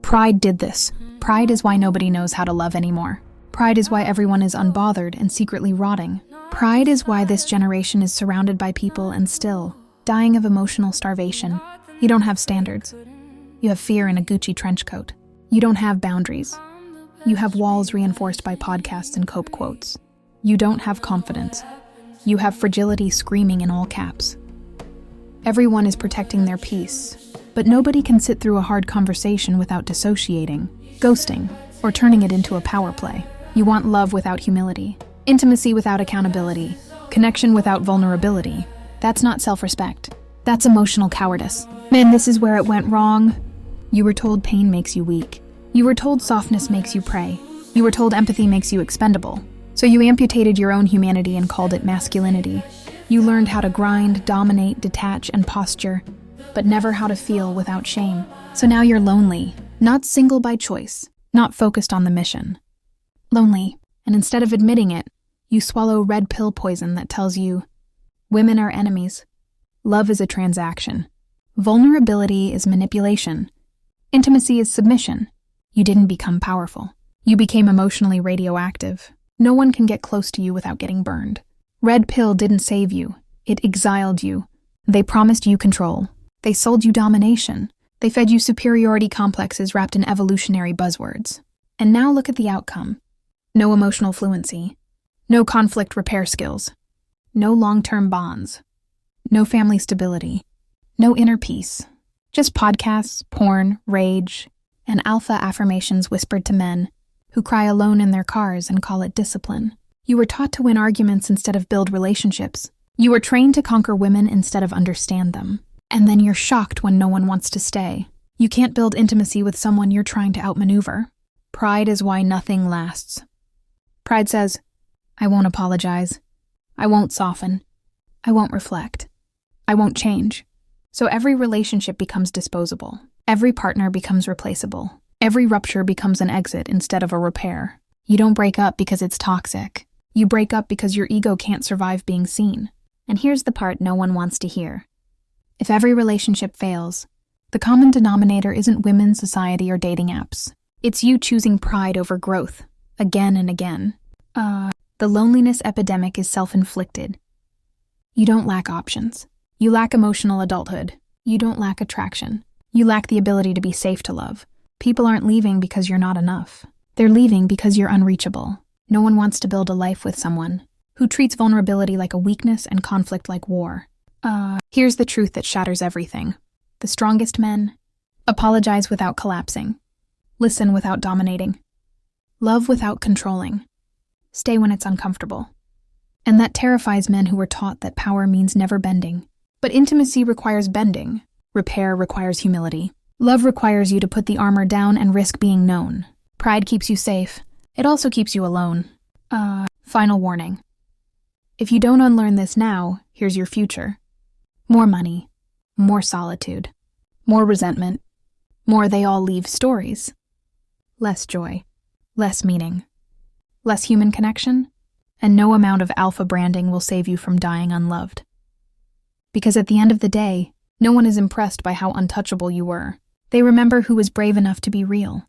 Pride did this. Pride is why nobody knows how to love anymore. Pride is why everyone is unbothered and secretly rotting. Pride is why this generation is surrounded by people and still dying of emotional starvation. You don't have standards. You have fear in a Gucci trench coat. You don't have boundaries. You have walls reinforced by podcasts and Cope quotes. You don't have confidence. You have fragility screaming in all caps. Everyone is protecting their peace, but nobody can sit through a hard conversation without dissociating, ghosting, or turning it into a power play. You want love without humility, intimacy without accountability, connection without vulnerability. That's not self-respect. That's emotional cowardice. Man, this is where it went wrong. You were told pain makes you weak. You were told softness makes you prey. You were told empathy makes you expendable. So you amputated your own humanity and called it masculinity. You learned how to grind, dominate, detach, and posture, but never how to feel without shame. So now you're lonely, not single by choice, not focused on the mission. Lonely, and instead of admitting it, you swallow red pill poison that tells you, women are enemies. Love is a transaction. Vulnerability is manipulation. Intimacy is submission. You didn't become powerful. You became emotionally radioactive. No one can get close to you without getting burned. Red pill didn't save you. It exiled you. They promised you control. They sold you domination. They fed you superiority complexes wrapped in evolutionary buzzwords. And now look at the outcome. No emotional fluency. No conflict repair skills. No long-term bonds. No family stability. No inner peace. Just podcasts, porn, rage, and alpha affirmations whispered to men who cry alone in their cars and call it discipline. You were taught to win arguments instead of build relationships. You were trained to conquer women instead of understand them. And then you're shocked when no one wants to stay. You can't build intimacy with someone you're trying to outmaneuver. Pride is why nothing lasts. Pride says, I won't apologize. I won't soften. I won't reflect. I won't change. So every relationship becomes disposable. Every partner becomes replaceable. Every rupture becomes an exit instead of a repair. You don't break up because it's toxic. You break up because your ego can't survive being seen. And here's the part no one wants to hear. If every relationship fails, the common denominator isn't women's society or dating apps. It's you choosing pride over growth, again and again. The loneliness epidemic is self-inflicted. You don't lack options. You lack emotional adulthood. You don't lack attraction. You lack the ability to be safe to love. People aren't leaving because you're not enough. They're leaving because you're unreachable. No one wants to build a life with someone who treats vulnerability like a weakness and conflict like war. Here's the truth that shatters everything. The strongest men apologize without collapsing. Listen without dominating. Love without controlling. Stay when it's uncomfortable. And that terrifies men who were taught that power means never bending. But intimacy requires bending. Repair requires humility. Love requires you to put the armor down and risk being known. Pride keeps you safe. It also keeps you alone. Final warning. If you don't unlearn this now, here's your future. More money. More solitude. More resentment. More they all leave stories. Less joy. Less meaning. Less human connection. And no amount of alpha branding will save you from dying unloved. Because at the end of the day, no one is impressed by how untouchable you were. They remember who was brave enough to be real.